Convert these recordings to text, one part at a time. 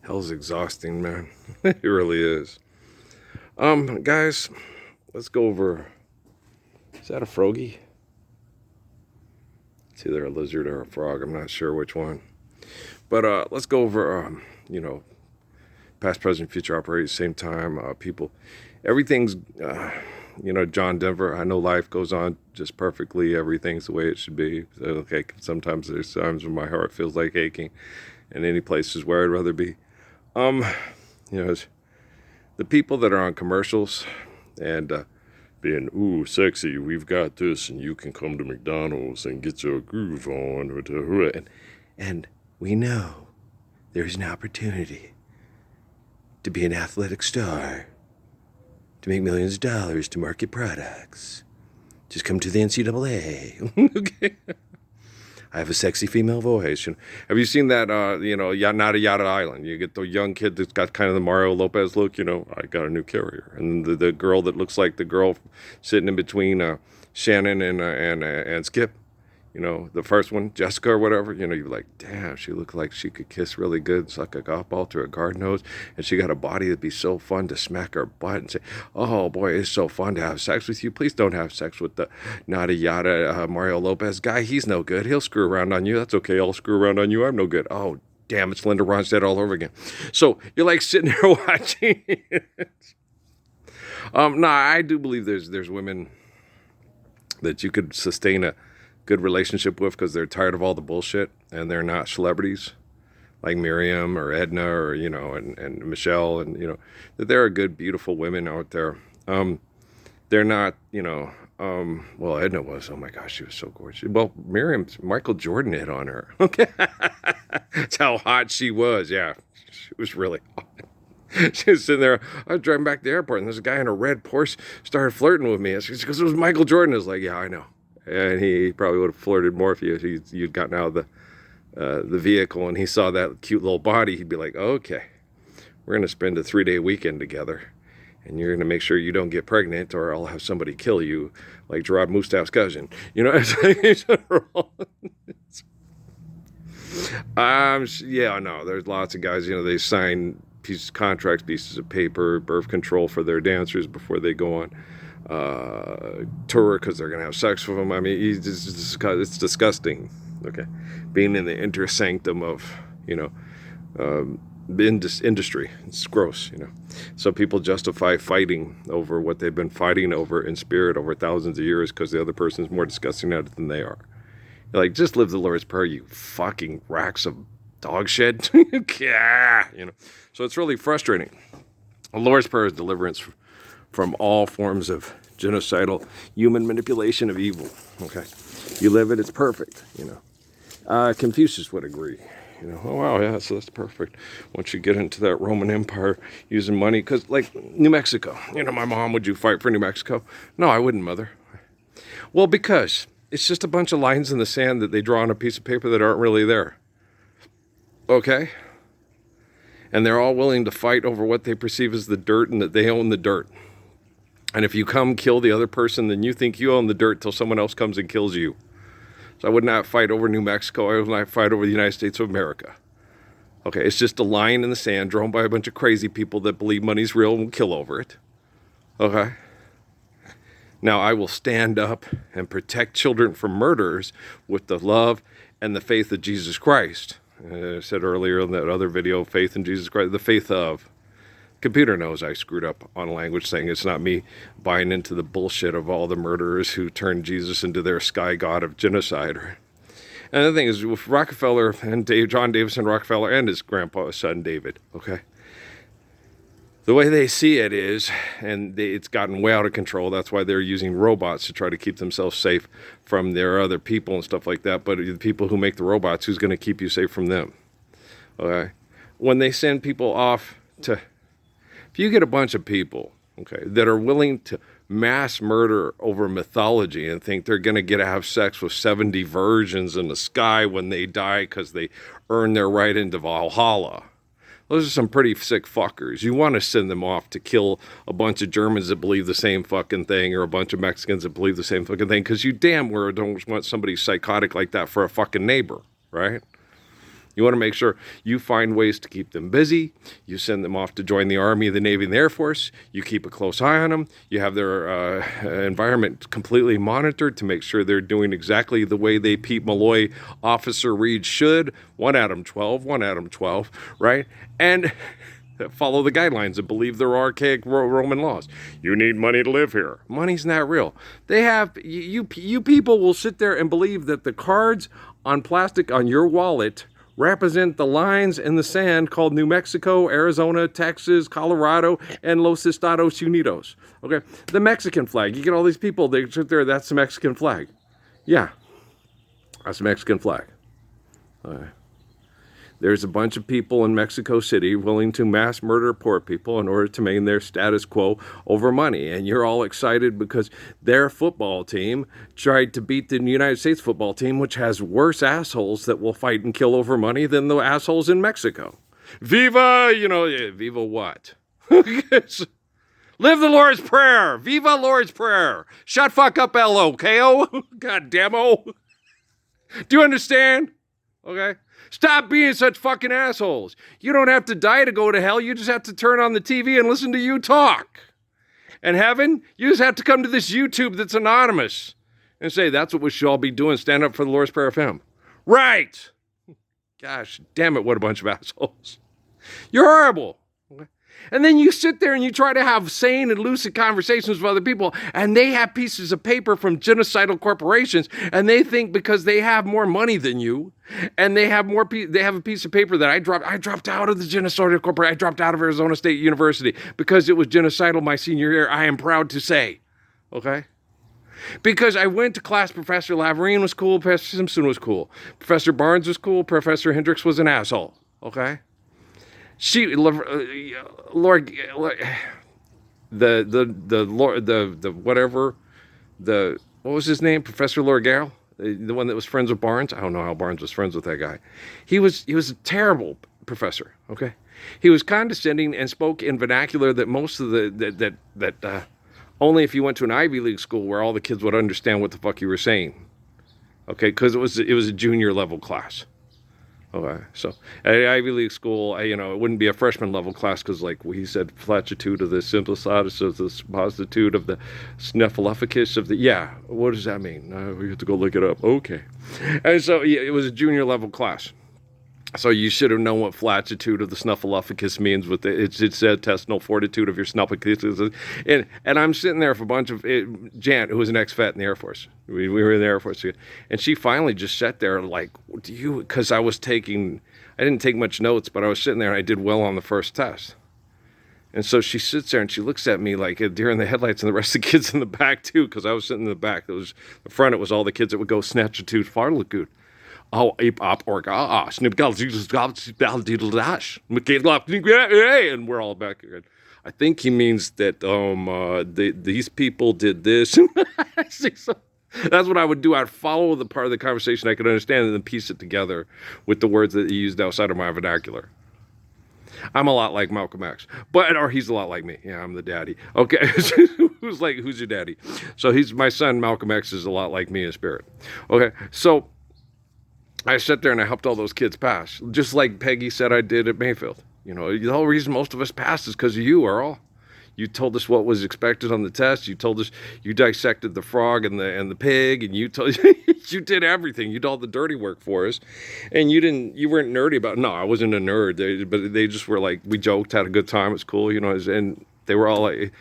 Hell's exhausting, man. It really is. Guys, let's go over. Is that a froggy? It's either a lizard or a frog. I'm not sure which one. But let's go over, past, present, future operate at the same time. People, everything's, John Denver. I know life goes on just perfectly. Everything's the way it should be. So, okay, sometimes there's times when my heart feels like aching, and any place is where I'd rather be. It's the people that are on commercials and being, ooh, sexy, we've got this, and you can come to McDonald's and get your groove on. And we know there's an opportunity to be an athletic star, to make millions of dollars, to market products. Just come to the NCAA. Okay. I have a sexy female voice. Have you seen that, Yada Yada Island? You get the young kid that's got kind of the Mario Lopez look, I got a new carrier. And the girl that looks like the girl sitting in between Shannon and Skip, the first one, Jessica or whatever, you're like, damn, she looked like she could kiss really good, suck a golf ball to a garden hose, and she got a body that'd be so fun to smack her butt and say, oh boy, it's so fun to have sex with you. Please don't have sex with the nada yada Mario Lopez guy. He's no good. He'll screw around on you. That's okay. I'll screw around on you. I'm no good. Oh, damn, it's Linda Ronstadt all over again. So you're like sitting there watching it. I do believe there's women that you could sustain a good relationship with because they're tired of all the bullshit and they're not celebrities like Miriam or Edna or and Michelle and that there are good beautiful women out there. They're not well, Edna was, oh my gosh, she was so gorgeous. Well, Michael Jordan hit on her. Okay. That's how hot she was. Yeah, she was really hot. She was sitting there. I was driving back to the airport, and there's a guy in a red Porsche started flirting with me. It's because it was Michael Jordan. I was like, yeah, I know. And he probably would have flirted more if you'd gotten out of the vehicle and he saw that cute little body. He'd be like, okay, we're going to spend a 3-day weekend together, and you're going to make sure you don't get pregnant, or I'll have somebody kill you, like Gerard Mustaf's cousin. Yeah, no, there's lots of guys. They sign contracts, pieces of paper, birth control for their dancers before they go on tour because they're gonna have sex with him. I mean, it's disgusting. Okay, being in the inner sanctum of industry, it's gross. So people justify fighting over what they've been fighting over in spirit over thousands of years because the other person's more disgusting at it than they are. You're like, just live the Lord's Prayer, you fucking racks of dog shit. Yeah, So it's really frustrating. The Lord's Prayer is deliverance from all forms of genocidal human manipulation of evil. Okay, you live it, it's perfect. Confucius would agree. Oh wow, yeah, so that's perfect. Once you get into that Roman Empire using money, because like New Mexico, my mom, would you fight for New Mexico? No, I wouldn't, mother. Well, because it's just a bunch of lines in the sand that they draw on a piece of paper that aren't really there. Okay? And they're all willing to fight over what they perceive as the dirt and that they own the dirt. And if you come kill the other person, then you think you own the dirt till someone else comes and kills you. So I would not fight over New Mexico. I would not fight over the United States of America. Okay, it's just a line in the sand drawn by a bunch of crazy people that believe money's real and will kill over it. Okay? Now, I will stand up and protect children from murderers with the love and the faith of Jesus Christ. I said earlier in that other video, faith in Jesus Christ, the faith of. Computer knows I screwed up on language, saying it's not me buying into the bullshit of all the murderers who turned Jesus into their sky god of genocide. And the thing is, with Rockefeller and John Davison Rockefeller and his grandpa's son, David, okay? The way they see it is, and it's gotten way out of control. That's why they're using robots to try to keep themselves safe from their other people and stuff like that. But the people who make the robots, who's going to keep you safe from them? Okay? When they send people off to... If you get a bunch of people, okay, that are willing to mass murder over mythology and think they're going to have sex with 70 virgins in the sky when they die because they earn their right into Valhalla, those are some pretty sick fuckers. You want to send them off to kill a bunch of Germans that believe the same fucking thing or a bunch of Mexicans that believe the same fucking thing because you damn well don't want somebody psychotic like that for a fucking neighbor, right? You want to make sure you find ways to keep them busy. You send them off to join the Army, the Navy, and the Air Force. You keep a close eye on them. You have their environment completely monitored to make sure they're doing exactly the way they Pete Malloy, Officer Reed should. 1 Adam 12, 1 Adam 12, right? And follow the guidelines and believe their archaic Roman laws. You need money to live here. Money's not real. They have, you people will sit there and believe that the cards on plastic on your wallet represent the lines in the sand called New Mexico, Arizona, Texas, Colorado, and Los Estados Unidos. Okay, the Mexican flag. You get all these people, they sit there, that's the Mexican flag. Yeah, that's the Mexican flag. There's a bunch of people in Mexico City willing to mass murder poor people in order to maintain their status quo over money. And you're all excited because their football team tried to beat the United States football team, which has worse assholes that will fight and kill over money than the assholes in Mexico. Viva, Viva what? Live the Lord's Prayer. Viva Lord's Prayer. Shut fuck up, L-O-K-O. God damn-o. Do you understand? Okay? Stop being such fucking assholes. You don't have to die to go to hell. You just have to turn on the TV and listen to you talk. And heaven, you just have to come to this YouTube that's anonymous and say, that's what we should all be doing. Stand up for the Lord's Prayer FM. Right. Gosh, damn it, what a bunch of assholes. You're horrible. And then you sit there and you try to have sane and lucid conversations with other people, and they have pieces of paper from genocidal corporations, and they think because they have more money than you, and they have a piece of paper that I dropped out of the genocidal corporation. I dropped out of Arizona State University because it was genocidal my senior year. I am proud to say, okay? Because I went to class, Professor Laverine was cool, Professor Simpson was cool, Professor Barnes was cool, Professor Hendricks was an asshole, okay? Lord, what was his name? Professor Lord Garrell, the one that was friends with Barnes. I don't know how Barnes was friends with that guy. He was a terrible professor. Okay, he was condescending and spoke in vernacular that most of only if you went to an Ivy League school where all the kids would understand what the fuck you were saying. Okay, because it was a junior level class. Okay, so at Ivy League school, it wouldn't be a freshman level class because, like he said, flatitude of the symplectus of the suppositude of the snuffleupagus of the, what does that mean? We have to go look it up. Okay. And so it was a junior level class. So you should have known what flatitude of the snuffleupagus means with it said intestinal fortitude of your snuffleupagus. And I'm sitting there for a bunch of, Jan, who was an ex-vet in the Air Force. We were in the Air Force. And she finally just sat there like, because I didn't take much notes, but I was sitting there and I did well on the first test. And so she sits there and she looks at me like a deer in the headlights, and the rest of the kids in the back too, because I was sitting in the back. It was the front, it was all the kids that would go snatchitude, farlagood. Oh, ape op orga, snip and we're all back again. I think he means that these people did this. So that's what I would do. I'd follow the part of the conversation I could understand and then piece it together with the words that he used outside of my vernacular. I'm a lot like Malcolm X, or he's a lot like me. Yeah, I'm the daddy. Okay, who's your daddy? So my son Malcolm X is a lot like me in spirit. Okay, so I sat there and I helped all those kids pass, just like Peggy said I did at Mayfield. The whole reason most of us passed is because of you, Earl. You told us what was expected on the test. You told us you dissected the frog and the pig, and you did everything. You did all the dirty work for us, and you weren't nerdy about it. No, I wasn't a nerd. But they just were like, we joked, had a good time, it was cool, and they were all like,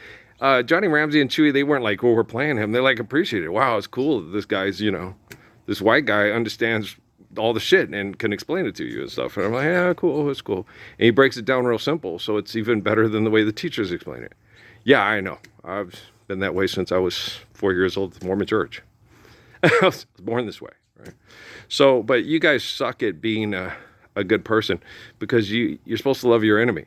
Johnny Ramsey and Chewy, they weren't like, we're playing him. They like appreciated it. Wow, it's cool that this guy's, this white guy understands all the shit and can explain it to you and stuff. And I'm like, yeah, cool, it's cool. And he breaks it down real simple, so it's even better than the way the teachers explain it. Yeah, I know. I've been that way since I was 4 years old at the Mormon church. I was born this way, right? So, but you guys suck at being a good person because you're supposed to love your enemy.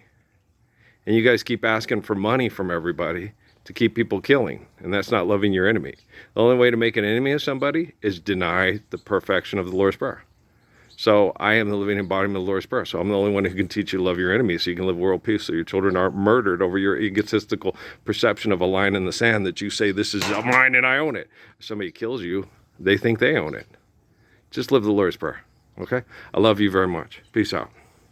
And you guys keep asking for money from everybody to keep people killing, and that's not loving your enemy. The only way to make an enemy of somebody is deny the perfection of the Lord's Prayer. So I am the living embodiment of the Lord's Prayer. So I'm the only one who can teach you to love your enemies so you can live world peace, so your children aren't murdered over your egotistical perception of a line in the sand that you say, this is mine and I own it. If somebody kills you, they think they own it. Just live the Lord's Prayer, Okay? I love you very much. Peace out.